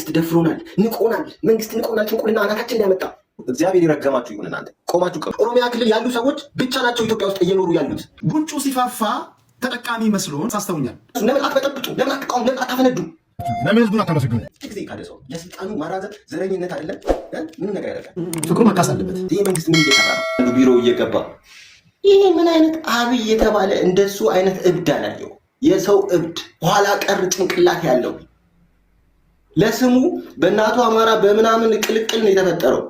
መንግስት ደፍሮናል፣ ንቆናል፣ መንግስት ንቆናል፣ ጭንቁልና አናታችን ያመጣ እግዚአብሔር ይረገማችሁ ይሁን። እናንተ ቆማችሁ ኦሮሚያ ክልል ያሉ ሰዎች ብቻ ናቸው ኢትዮጵያ ውስጥ እየኖሩ ያሉት። ጉንጩ ሲፋፋ ተጠቃሚ መስሎን ሳስተውኛል። ለምን አትበጠብጡ? ለምን አትቃወሙ? ለምን አታፈነዱ? ለምን ህዝቡን አታመሰግኑ? ጊዜ ካለ ሰው ለስልጣኑ ማራዘም ዘረኝነት አይደለም፣ ምን ነገር ያደርጋል? ፍቅሩ መካስ አለበት። ይህ መንግስት ምን እየሰራ ነው? ቢሮ እየገባ ይህ ምን አይነት አብይ የተባለ እንደሱ አይነት እብድ አላየው። የሰው እብድ ኋላ ቀር ጭንቅላት ያለው ለስሙ በእናቱ አማራ በምናምን ቅልቅል ነው የተፈጠረው።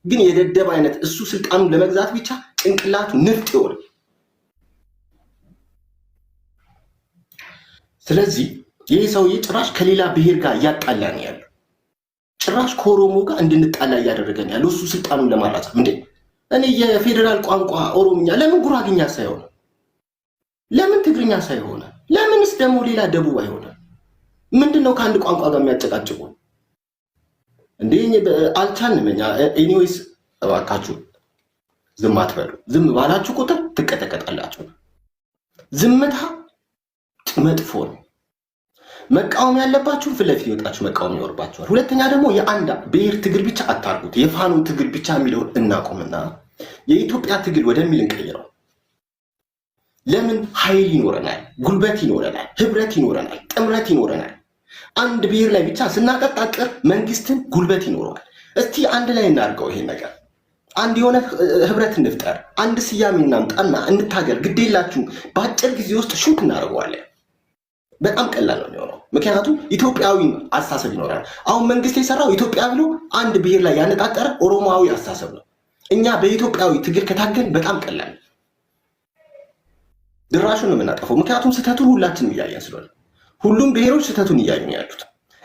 ግን የደደብ አይነት እሱ ስልጣኑን ለመግዛት ብቻ ጭንቅላቱ ንፍጥ ይሆናል። ስለዚህ ይህ ሰውዬ ጭራሽ ከሌላ ብሔር ጋር እያጣላ ነው ያለው። ጭራሽ ከኦሮሞ ጋር እንድንጣላ እያደረገን ያለው እሱ ስልጣኑን ለማራዘም። እንዴ እኔ የፌዴራል ቋንቋ ኦሮምኛ ለምን ጉራግኛ ሳይሆን፣ ለምን ትግርኛ ሳይሆን፣ ለምንስ ደግሞ ሌላ ደቡብ አይሆነ? ምንድነው ከአንድ ቋንቋ ጋር የሚያጨቃጭቁ? እንዴ አልቻልንም እኛ። ኤኒዌይስ እባካችሁ ዝም አትበሉ። ዝም ባላችሁ ቁጥር ትቀጠቀጣላችሁ። ዝምታ መጥፎ ነው። መቃወም ያለባችሁን ፊት ለፊት ይወጣችሁ መቃወም ይኖርባችኋል። ሁለተኛ ደግሞ የአንድ ብሔር ትግል ብቻ አታርጉት። የፋኖ ትግል ብቻ የሚለውን እናቆምና የኢትዮጵያ ትግል ወደሚል እንቀይረው። ለምን ኃይል ይኖረናል፣ ጉልበት ይኖረናል፣ ህብረት ይኖረናል፣ ጥምረት ይኖረናል። አንድ ብሔር ላይ ብቻ ስናቀጣቅር መንግስትን ጉልበት ይኖረዋል። እስቲ አንድ ላይ እናድርገው ይሄን ነገር። አንድ የሆነ ህብረት እንፍጠር፣ አንድ ስያሜ እናምጣና እንታገል። ግዴላችሁ በአጭር ጊዜ ውስጥ ሹት እናደርገዋለን። በጣም ቀላል ነው የሚሆነው፣ ምክንያቱም ኢትዮጵያዊ አስተሳሰብ ይኖራል። አሁን መንግስት የሰራው ኢትዮጵያ ብሎ አንድ ብሔር ላይ ያነጣጠረ ኦሮሞዊ አስተሳሰብ ነው። እኛ በኢትዮጵያዊ ትግል ከታገል በጣም ቀላል ድራሹን ነው የምናጠፈው። ምክንያቱም ስህተቱን ሁላችንም እያየን ስለሆነ ሁሉም ብሔሮች ስህተቱን እያዩ ነው ያሉት።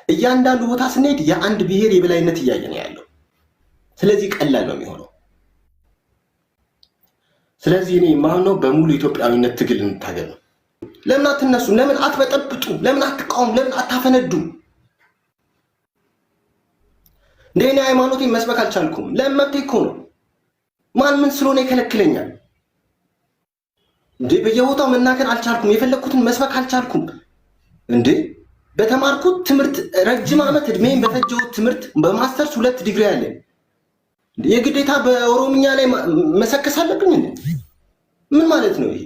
እያንዳንዱ ቦታ ስንሄድ የአንድ ብሔር የበላይነት እያየን ያለው። ስለዚህ ቀላል ነው የሚሆነው። ስለዚህ እኔ የማምነው በሙሉ ኢትዮጵያዊነት ትግል እንታገል ነው። ለምን አትነሱ? ለምን አትበጠብጡ? ለምን አትቃወሙ? ለምን አታፈነዱ? እንደኔ ሃይማኖቴን መስበክ አልቻልኩም። ለምን መብቴ እኮ ነው። ማን ምን ስለሆነ ይከለክለኛል? እንዴ በየቦታው መናገር አልቻልኩም። የፈለኩትን መስበክ አልቻልኩም። እንዴ በተማርኩት ትምህርት ረጅም ዓመት እድሜን በፈጀሁት ትምህርት በማስተርስ 2 ዲግሪ አለኝ። የግዴታ በኦሮምኛ ላይ መሰከስ አለብኝ እንዴ? ምን ማለት ነው ይሄ?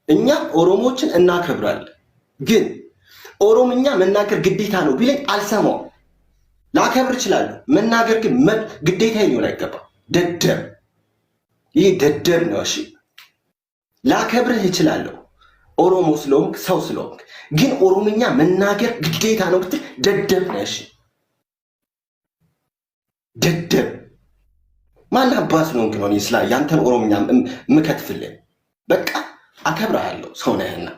እኛ ኦሮሞዎችን እናከብራለን፣ ግን ኦሮምኛ መናገር ግዴታ ነው ቢለኝ አልሰማው። ላከብር እችላለሁ፣ መናገር ግን ግዴታ ሊሆን አይገባም። ደደብ፣ ይሄ ደደብ ነው። እሺ ላከብርህ እችላለሁ ኦሮሞ ስለሆንክ ሰው ስለሆንክ፣ ግን ኦሮምኛ መናገር ግዴታ ነው ብትል ደደብ ነህ። እሺ ደደብ ማን አባስ ነው እንግዲህ ነው ይስላ ያንተን ኦሮምኛ ምከትፍልህ። በቃ አከብርሃለሁ ሰው ነህና፣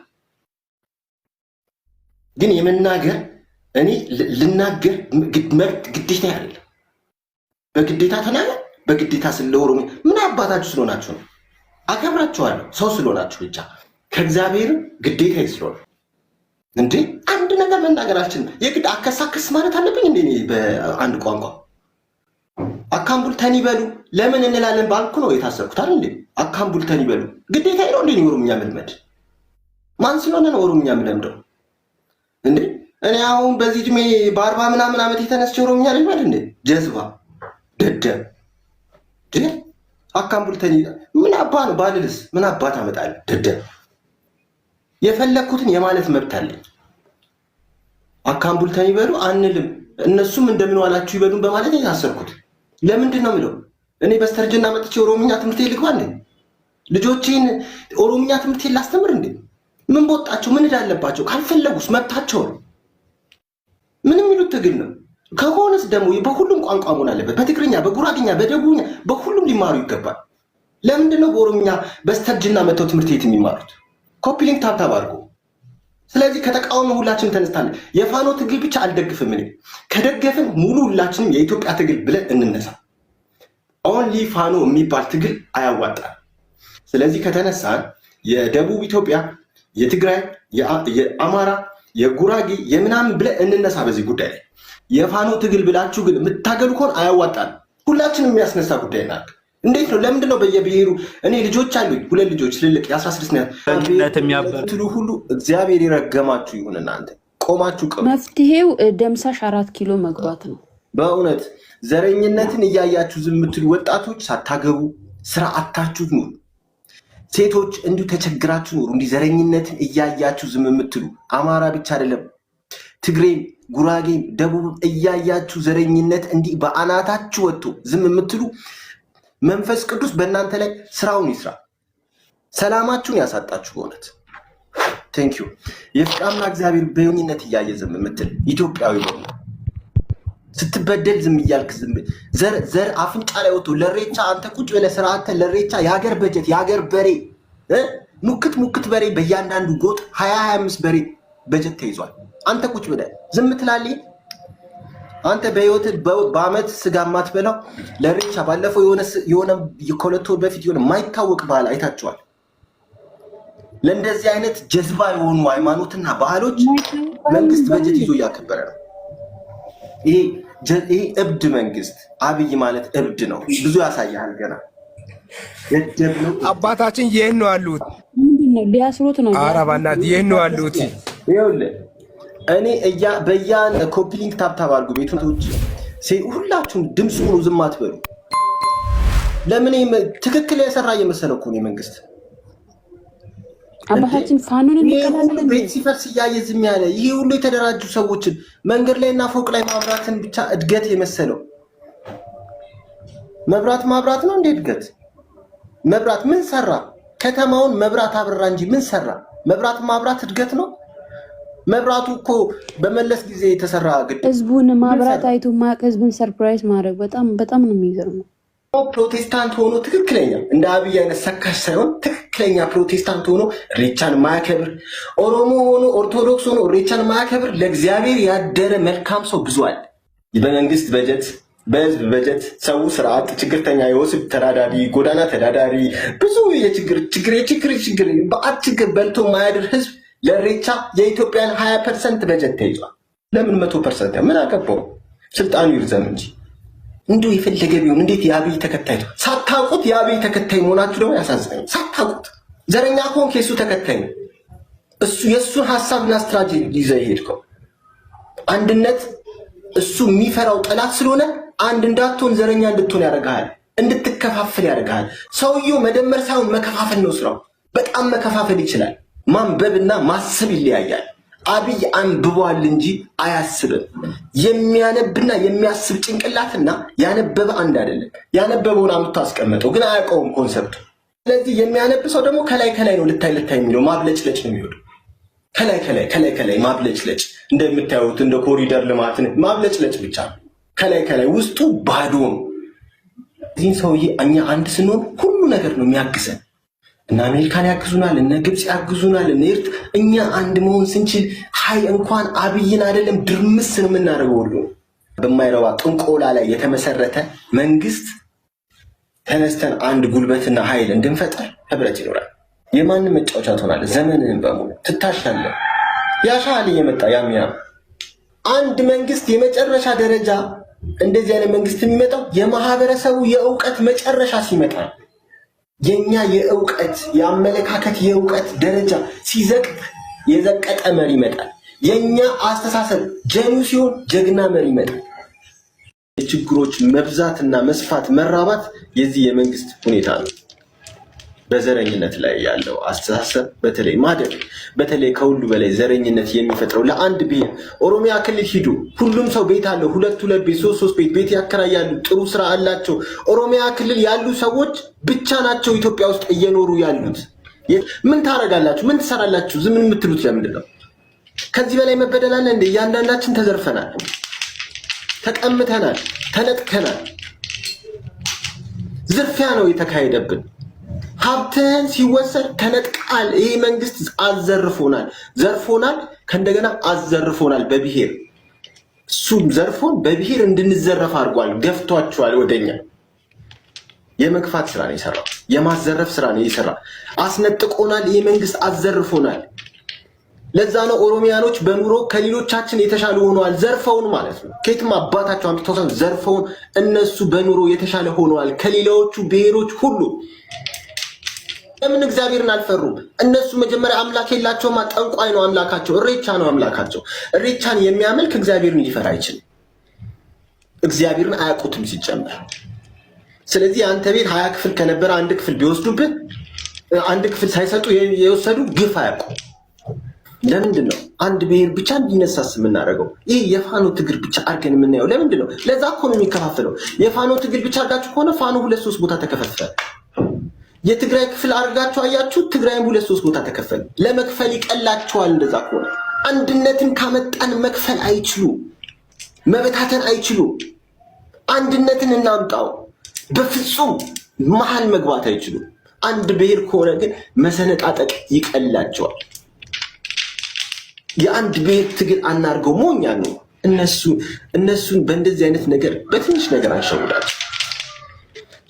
ግን የመናገር እኔ ልናገር ግዴታ አይደለም። በግዴታ ተናገር። በግዴታ ስለ ኦሮምኛ ምን አባታችሁ ስለሆናችሁ ነው? አከብራችኋለሁ ሰው ስለሆናችሁ ብቻ፣ ከእግዚአብሔር ግዴታ ይስሎል እንዴ። አንድ ነገር መናገር አልችልም። የግድ አከሳከስ ማለት አለብኝ እንዴ? በአንድ ቋንቋ አካምቡልተን ይበሉ ለምን እንላለን ባልኩ ነው የታሰርኩት አይደል እንዴ? አካምቡልተን ይበሉ ግዴታ ነው እንዴ? ኦሮምኛ መልመድ ማን ስለሆነ ነው ኦሮምኛ የምለምደው እንዴ? እኔ አሁን በዚህ እድሜ በ40 ምናምን ዓመት የተነስቼ ኦሮምኛ ልልመድ እንዴ? ጀዝባ ደደብ ደ አካምቡልተን ምን አባ ነው ባልልስ ምን አባ ታመጣለህ? ደደብ የፈለኩትን የማለት መብት አለኝ። አካምቡልተን ይበሉ አንልም፣ እነሱም እንደምን ዋላችሁ ይበሉን በማለት የታሰርኩት። ለምንድን ነው የምለው? እኔ በስተርጅና መጥቼ ኦሮምኛ ትምህርት ልግባ እንዴ? ልጆቼን ኦሮምኛ ትምህርት ላስተምር እንዴ? ምን ቦጣቸው? ምን እዳለባቸው? ካልፈለጉስ መብታቸው ነው። ምንም የሚሉት ትግል ነው። ከሆነስ ደግሞ በሁሉም ቋንቋ መሆን አለበት። በትግርኛ፣ በጉራግኛ፣ በደቡብኛ በሁሉም ሊማሩ ይገባል። ለምንድን ነው በኦሮምኛ በስተርጅና መጥተው ትምህርት ቤት የሚማሩት? ኮፒሊንግ ታብታብ አድርጎ። ስለዚህ ከተቃውሞ ሁላችንም ተነስታለን። የፋኖ ትግል ብቻ አልደግፍም። እኔ ከደገፍን ሙሉ ሁላችንም የኢትዮጵያ ትግል ብለን እንነሳ። ኦንሊ ፋኖ የሚባል ትግል አያዋጣም። ስለዚህ ከተነሳን የደቡብ ኢትዮጵያ፣ የትግራይ፣ የአማራ፣ የጉራጌ የምናምን ብለን እንነሳ በዚህ ጉዳይ ላይ። የፋኖ ትግል ብላችሁ ግን የምታገሉ ከሆነ አያዋጣም። ሁላችንም የሚያስነሳ ጉዳይ ናት። እንዴት ነው? ለምንድን ነው በየብሔሩ? እኔ ልጆች አሉኝ፣ 2 ልጆች ትልልቅ የ16 ትሉ ሁሉ እግዚአብሔር ይረገማችሁ ይሁን። እናንተ ቆማችሁ ቀሩ። መፍትሄው ደምሳሽ 4 ኪሎ መግባት ነው። በእውነት ዘረኝነትን እያያችሁ ዝም የምትሉ ወጣቶች ሳታገቡ ስራ አታችሁ ኑሩ። ሴቶች እንዲሁ ተቸግራችሁ ኑሩ። እንዲህ ዘረኝነትን እያያችሁ ዝም የምትሉ አማራ ብቻ አይደለም ትግሬም፣ ጉራጌም፣ ደቡብም እያያችሁ ዘረኝነት እንዲህ በአናታችሁ ወጥቶ ዝም የምትሉ መንፈስ ቅዱስ በእናንተ ላይ ስራውን ይስራ። ሰላማችሁን ያሳጣችሁ በእውነት ቴንክ ዩ። የፍቃምና እግዚአብሔር በዮኝነት እያየ ዝም የምትል ኢትዮጵያዊ ነው። ስትበደል ዝም እያልክ ዝም ዘር አፍንጫ ላይ ወጥቶ ለሬቻ አንተ ቁጭ ብለህ ስርዓተ ለሬቻ የሀገር በጀት የሀገር በሬ ሙክት በሬ በእያንዳንዱ ጎጥ 20-25 በሬ በጀት ተይዟል። አንተ ቁጭ ብለህ ዝም ትላለህ። አንተ በህይወት በአመት ስጋ ማትበላው ለሬቻ ባለፈው የሆነ ከሁለት ወር በፊት የሆነ የማይታወቅ ባህል አይታችኋል። ለእንደዚህ አይነት ጀዝባ የሆኑ ሃይማኖትና ባህሎች መንግስት በጀት ይዞ እያከበረ ነው። ይሄ እብድ መንግስት አብይ ማለት እብድ ነው። ብዙ ያሳያል። ገና የደብ ነው። አባታችን ይሄን ነው አሉት። ምንድነው ሊያስሩት ነው? አራባናት ይሄን ነው አሉት። ይኸውልህ እኔ በያን ኮፒ ሊንክ ታብታብ አድርጉ። ቤቶች ሁላችሁም ድምፅ ሁኑ፣ ዝም አትበሉ። ለምን ትክክል የሰራ እየመሰለው እኮ ነው መንግስት። አባታችን ፋኑን እንቀላለን። ቤት ሲፈርስ እያየ ዝም ያለ ይሄ ሁሉ የተደራጁ ሰዎችን መንገድ ላይና ፎቅ ላይ ማብራትን ብቻ እድገት የመሰለው መብራት ነው እንዴ እድገት? መብራት ምን ሰራ? ከተማውን መብራት አብራ እንጂ ምን ሰራ? መብራት ማብራት እድገት ነው? መብራቱ እኮ በመለስ ጊዜ የተሰራ ግድ ህዝቡን ማብራት አይቶ ማቅ ህዝብን ሰርፕራይዝ ማድረግ በጣም ነው የሚገርመው። ፕሮቴስታንት ሆኖ ትክክለኛ እንደ አብይ አይነት ሰካሽ ሳይሆን ትክክለኛ ፕሮቴስታንት ሆኖ ሬቻን ማያከብር፣ ኦሮሞ ሆኖ ኦርቶዶክስ ሆኖ ሬቻን ማያከብር ለእግዚአብሔር ያደረ መልካም ሰው ብዙ አለ። በመንግስት በጀት በህዝብ በጀት ሰው ስርዓት ችግርተኛ የወስብ ተዳዳሪ ጎዳና ተዳዳሪ ብዙ የችግር በአት ችግር በልቶ ማያድር ህዝብ ለሬቻ የኢትዮጵያን 20% በጀት ተይዟል። ለምን 100% ምን አገባው? ስልጣኑ ይርዘም እንጂ እንዶ የፈለገ ቢሆን እንዴት የአብይ ተከታይ ነው? ሳታውቁት የአብይ ተከታይ መሆናችሁ ደግሞ ያሳዝናል። ሳታውቁት ዘረኛ ከሆንክ የሱ ተከታይ ነው። እሱ የሱን ሐሳብና ስትራቴጂ ይዘህ ይሄድከው አንድነት እሱ የሚፈራው ጠላት ስለሆነ አንድ እንዳትሆን ዘረኛ እንድትሆን ያደርጋል፣ እንድትከፋፈል ያደርጋል። ሰውየው መደመር ሳይሆን መከፋፈል ነው ስራው። በጣም መከፋፈል ይችላል። ማንበብና ማሰብ ይለያያል። አብይ አንብቧል እንጂ አያስብም። የሚያነብና የሚያስብ ጭንቅላትና ያነበበ አንድ አይደለም። ያነበበውን አምጥቶ አስቀመጠው ግን አያውቀውም ኮንሰፕቱ። ስለዚህ የሚያነብ ሰው ደግሞ ከላይ ነው ልታይ የሚለው ማብለጭለጭ ነው የሚወደው። ከላይ ማብለጭለጭ እንደምታዩት እንደ ኮሪደር ልማትን ማብለጭለጭ ብቻ ነው። ከላይ ውስጡ ባዶ ነው። እዚህን ሰውዬ እኛ አንድ ስንሆን ሁሉ ነገር ነው የሚያግዘን። እና አሜሪካን ያግዙናል፣ እነ ግብጽ ያግዙናል፣ እነ ኤርትራ። እኛ አንድ መሆን ስንችል እንኳን አብይን አይደለም ድርምስ ነው የምናደርገው። ሁሉ በማይረባ ጥንቆላ ላይ የተመሰረተ መንግስት ተነስተን አንድ ጉልበትና ኃይል እንድንፈጠር ህብረት ይኖራል። የማንም መጫወቻ ትሆናለህ። ዘመንህን በሙሉ ትታሻለህ። ያሻል እየመጣ ያሚያ አንድ መንግስት የመጨረሻ ደረጃ እንደዚህ አይነት መንግስት የሚመጣው የማህበረሰቡ የእውቀት መጨረሻ ሲመጣ የኛ የእውቀት የአመለካከት የእውቀት ደረጃ ሲዘቅጥ የዘቀጠ መሪ ይመጣል። የኛ አስተሳሰብ ጀኑ ሲሆን ጀግና መሪ ይመጣል። የችግሮች መብዛትና መስፋት መራባት የዚህ የመንግስት ሁኔታ ነው። በዘረኝነት ላይ ያለው አስተሳሰብ በተለይ ማደግ በተለይ ከሁሉ በላይ ዘረኝነት የሚፈጥረው ለአንድ ብሔር ኦሮሚያ ክልል ሂዱ ሁሉም ሰው ቤት አለው፣ ሁለት ቤት ሶስት ቤት ያከራያሉ፣ ጥሩ ስራ አላቸው። ኦሮሚያ ክልል ያሉ ሰዎች ብቻ ናቸው ኢትዮጵያ ውስጥ እየኖሩ ያሉት። ምን ታረጋላችሁ? ምን ትሰራላችሁ? ዝም የምትሉት ለምንድን ነው? ከዚህ በላይ መበደል አለ እንዴ? እያንዳንዳችን ተዘርፈናል፣ ተቀምተናል፣ ተነጥቀናል። ዝርፊያ ነው የተካሄደብን። ሀብትህን ሲወሰድ ተነጥቃል። ይሄ መንግስት አዘርፎናል፣ ዘርፎናል፣ ከእንደገና አዘርፎናል። በብሔር እሱም ዘርፎን በብሔር እንድንዘረፍ አድርጓል። ገፍቷቸዋል ወደኛ። የመግፋት ስራ ነው የሰራው፣ የማዘረፍ ስራ ነው የሰራ። አስነጥቆናል። ይሄ መንግስት አዘርፎናል። ለዛ ነው ኦሮሚያኖች በኑሮ ከሌሎቻችን የተሻለ ሆነዋል። ዘርፈውን ማለት ነው። ከየትም አባታቸው አምጥተው ዘርፈውን እነሱ በኑሮ የተሻለ ሆነዋል ከሌላዎቹ ብሔሮች ሁሉ። ለምን እግዚአብሔርን አልፈሩም? እነሱ መጀመሪያ አምላክ የላቸውም። ጠንቋይ ነው አምላካቸው፣ እሬቻ ነው አምላካቸው። እሬቻን የሚያመልክ እግዚአብሔርን ሊፈራ አይችልም። እግዚአብሔርን አያውቁትም ሲጨመር። ስለዚህ አንተ ቤት 20 ክፍል ከነበረ አንድ ክፍል ቢወስዱብህ አንድ ክፍል ሳይሰጡ የወሰዱ ግፍ አያውቁ። ለምንድን ነው አንድ ብሔር ብቻ እንዲነሳስ የምናደርገው? ይህ የፋኖ ትግል ብቻ አድርገን የምናየው ለምንድን ነው? ለዛ እኮ ነው የሚከፋፈለው። የፋኖ ትግል ብቻ አድርጋችሁ ከሆነ ፋኖ 2-3 ቦታ ተከፋፈለ። የትግራይ ክፍል አድርጋችሁ አያችሁ፣ ትግራይም 2-3 ቦታ ተከፈለ። ለመክፈል ይቀላችኋል። እንደዛ ከሆነ አንድነትን ካመጣን መክፈል አይችሉ፣ መበታተን አይችሉ። አንድነትን እናምጣው። በፍጹም መሀል መግባት አይችሉ። አንድ ብሔር ከሆነ ግን መሰነጣጠቅ ይቀላቸዋል። የአንድ ብሔር ትግል አናርገው። ሞኛ ነው እነሱን በእንደዚህ አይነት ነገር በትንሽ ነገር አንሸውዳቸው።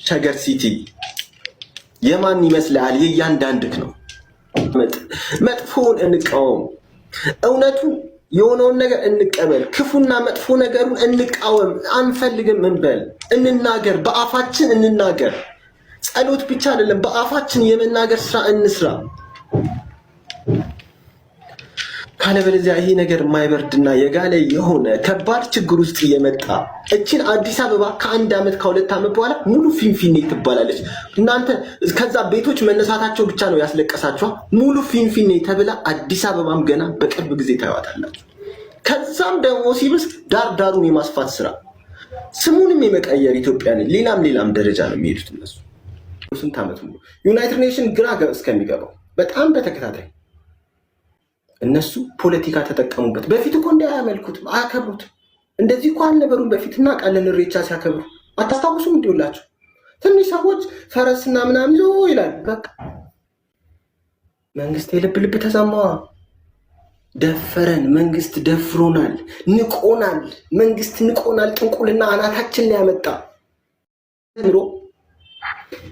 ሸገር ሲቲ የማን ይመስላል? የእያንዳንድክ ነው። መጥፎውን እንቃወም፣ እውነቱ የሆነውን ነገር እንቀበል፣ ክፉና መጥፎ ነገሩን እንቃወም። አንፈልግም እንበል፣ እንናገር፣ በአፋችን እንናገር። ጸሎት ብቻ አይደለም፣ በአፋችን የመናገር ስራ እንስራ። ካለበለዚያ ይሄ ነገር የማይበርድና የጋለ የሆነ ከባድ ችግር ውስጥ እየመጣ እችን አዲስ አበባ ከ1 ዓመት ከ2 ዓመት በኋላ ሙሉ ፊንፊኔ ትባላለች። እናንተ ከዛ ቤቶች መነሳታቸው ብቻ ነው ያስለቀሳችኋ። ሙሉ ፊንፊኔ ተብላ አዲስ አበባም ገና በቅርብ ጊዜ ታዩታላችሁ። ከዛም ደግሞ ሲብስ ዳርዳሩን የማስፋት ስራ፣ ስሙንም የመቀየር ኢትዮጵያን ሌላም ደረጃ ነው የሚሄዱት እነሱ። ስንት ዓመት ሙሉ ዩናይትድ ኔሽን ግራ እስከሚገባው በጣም በተከታታይ እነሱ ፖለቲካ ተጠቀሙበት። በፊት እኮ እንዳያመልኩትም አያከብሩትም። እንደዚህ እኮ አልነበሩም በፊት። እናውቃለን እሬቻ ሲያከብሩ አታስታውሱም? እንዲውላችሁ ትንሽ ሰዎች ፈረስና ምናምን ይዞ ይላል። በቃ መንግስት የልብ ልብ ተሰማዋ። ደፈረን። መንግስት ደፍሮናል፣ ንቆናል። መንግስት ንቆናል። ጥንቁልና አናታችን ላይ ያመጣ ኑሮ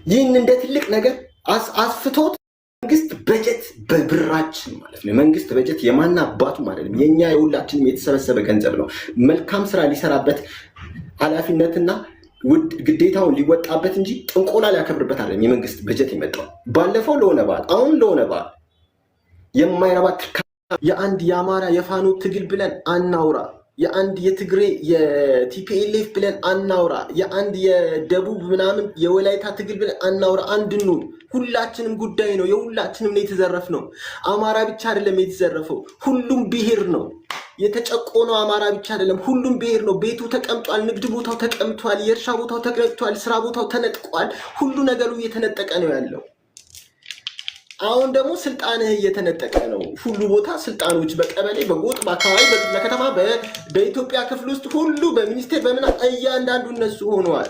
ይህን እንደ ትልቅ ነገር አስፍቶት መንግስት በጀት በብራችን ማለት ነው። መንግስት በጀት የማና አባቱ ማለት ነው፣ የኛ የሁላችንም የተሰበሰበ ገንዘብ ነው። መልካም ስራ ሊሰራበት ኃላፊነትና ግዴታውን ሊወጣበት እንጂ ጥንቆላ ሊያከብርበት አይደለም የመንግስት በጀት የመጣው። ባለፈው ለሆነ በዓል፣ አሁን ለሆነ በዓል የማይረባ የአንድ የአማራ የፋኖ ትግል ብለን አናውራ። የአንድ የትግሬ የቲፒኤልኤፍ ብለን አናውራ። የአንድ የደቡብ ምናምን የወላይታ ትግል ብለን አናውራ። አንድኑ ሁላችንም ጉዳይ ነው። የሁላችንም ነው የተዘረፍነው። አማራ ብቻ አይደለም የተዘረፈው፣ ሁሉም ብሔር ነው የተጨቆነው። አማራ ብቻ አይደለም፣ ሁሉም ብሔር ነው። ቤቱ ተቀምጧል፣ ንግድ ቦታው ተቀምጧል፣ የእርሻ ቦታው ተቀምጧል፣ ስራ ቦታው ተነጥቋል። ሁሉ ነገሩ እየተነጠቀ ነው ያለው። አሁን ደግሞ ስልጣንህ እየተነጠቀ ነው። ሁሉ ቦታ ስልጣኖች በቀበሌ በጎጥ በአካባቢ በከተማ በኢትዮጵያ ክፍል ውስጥ ሁሉ በሚኒስቴር በምና እያንዳንዱ እነሱ ሆነዋል።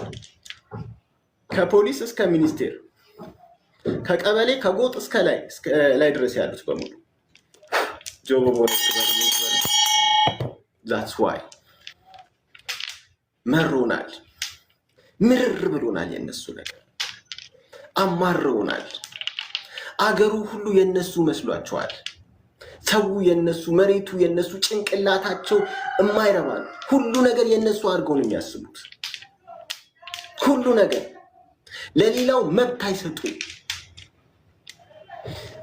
ከፖሊስ እስከ ሚኒስቴር፣ ከቀበሌ ከጎጥ እስከ ላይ ድረስ ያሉት በሙሉ ዛትስ ዋይ መሮናል፣ ምርር ብሎናል። የነሱ ነገር አማረውናል። አገሩ ሁሉ የነሱ መስሏቸዋል። ሰው የነሱ፣ መሬቱ የነሱ፣ ጭንቅላታቸው የማይረባል። ሁሉ ነገር የነሱ አድርገው ነው የሚያስቡት። ሁሉ ነገር ለሌላው መብት አይሰጡ።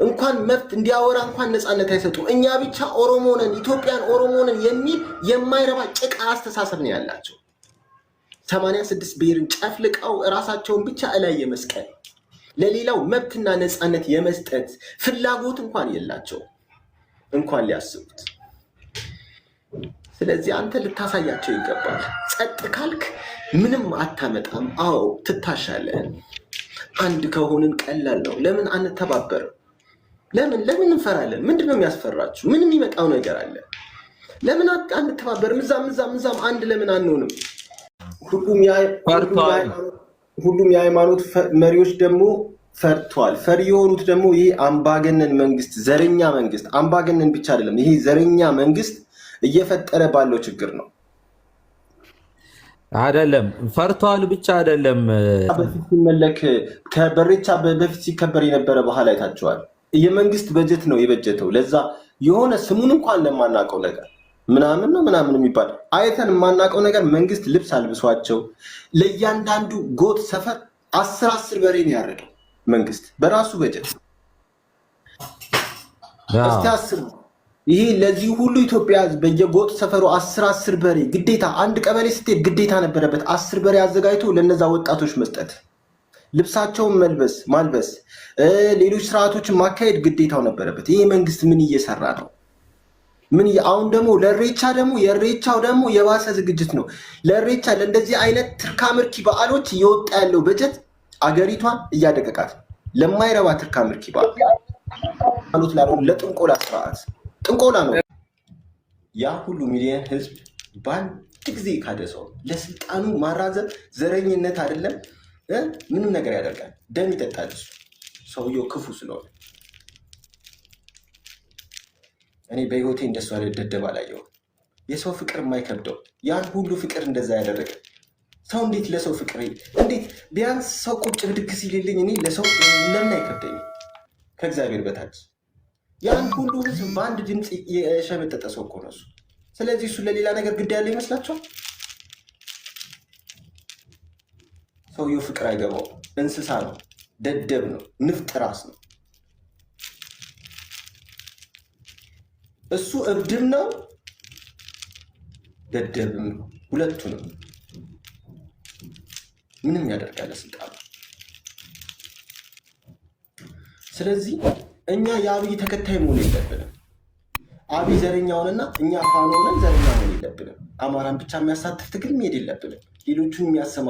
እንኳን መብት እንዲያወራ እንኳን ነፃነት አይሰጡ። እኛ ብቻ ኦሮሞ ነን፣ ኢትዮጵያን ኦሮሞ ነን የሚል የማይረባ ጭቃ አስተሳሰብ ነው ያላቸው። 86 ብሔርን ጨፍልቀው እራሳቸውን ብቻ እላይ የመስቀል ለሌላው መብትና ነፃነት የመስጠት ፍላጎት እንኳን የላቸው፣ እንኳን ሊያስቡት። ስለዚህ አንተ ልታሳያቸው ይገባል። ጸጥ ካልክ ምንም አታመጣም። አዎ ትታሻለህ። አንድ ከሆንን ቀላል ነው። ለምን አንተባበርም? ለምን እንፈራለን? ምንድነው የሚያስፈራችሁ? ምን የሚመጣው ነገር አለ? ለምን አንተባበርም? እዛም አንድ ለምን አንሆንም? ሁሉም የሃይማኖት መሪዎች ደግሞ ፈርቷል። ፈሪ የሆኑት ደግሞ ይህ አምባገነን መንግስት፣ ዘረኛ መንግስት፣ አምባገነን ብቻ አይደለም፣ ይሄ ዘረኛ መንግስት እየፈጠረ ባለው ችግር ነው። አይደለም ፈርቷል ብቻ አይደለም። በፊት ሲመለክ ከበሬቻ በፊት ሲከበር የነበረ ባህል አይታችኋል። የመንግስት በጀት ነው የበጀተው። ለዛ የሆነ ስሙን እንኳን ለማናውቀው ነገር ምናምን የሚባል አይተን የማናውቀው ነገር መንግስት ልብስ አልብሷቸው ለእያንዳንዱ ጎጥ ሰፈር 10 በሬ ነው ያረደው። መንግስት በራሱ በጀት እስቲ አስቡ። ይሄ ለዚህ ሁሉ ኢትዮጵያ በየጎጥ ሰፈሩ 10 በሬ ግዴታ አንድ ቀበሌ ስትሄድ ግዴታ ነበረበት 10 በሬ አዘጋጅቶ ለነዛ ወጣቶች መስጠት፣ ልብሳቸውን ማልበስ፣ ሌሎች ስርዓቶችን ማካሄድ ግዴታው ነበረበት። ይሄ መንግስት ምን እየሰራ ነው? አሁን ደግሞ የሬቻው ደግሞ የባሰ ዝግጅት ነው። ለሬቻ ለእንደዚህ አይነት ትርካምርኪ በዓሎች እየወጣ ያለው በጀት አገሪቷን እያደቀቃት ነው። ለማይረባ ትርካምርኪ በዓሎች ለጥንቆላ ስርዓት ጥንቆላ ነው። ያ ሁሉ ሚሊዮን ህዝብ በአንድ ጊዜ ካደሰው ለስልጣኑ ማራዘም ዘረኝነት አይደለም፣ ምንም ነገር ያደርጋል። ደም ይጠጣል። እሱ ሰውየው ክፉ ስለሆነ እኔ በህይወቴ እንደሱ ደደብ አላየሁም። የሰው ፍቅር የማይከብደው ያን ሁሉ ፍቅር እንደዛ ያደረገ ሰው እንዴት ለሰው ፍቅር እንዴት ቢያንስ ሰው ቁጭ ብድግ ሲልልኝ እኔ ለሰው ለምን አይከብደኝም? ከእግዚአብሔር በታች ያን ሁሉ ህዝብ በአንድ ድምፅ የሸመጠጠ ሰው እኮ ነው እሱ። ስለዚህ እሱ ለሌላ ነገር ግድ ያለው ይመስላችኋል? ሰውየው ፍቅር አይገባው፣ እንስሳ ነው፣ ደደብ ነው፣ ንፍጥ ራስ ነው። እሱ እብድም ነው ደደብም ነው፣ ሁለቱንም ምንም ያደርጋል ስልጣኑ። ስለዚህ እኛ የአብይ ተከታይ መሆን የለብንም። አብይ ዘረኛውንና እኛ ፋኖ ሆነን ዘረኛ መሆን የለብንም። አማራን ብቻ የሚያሳትፍ ትግል መሄድ የለብንም። ሌሎቹን የሚያሰማ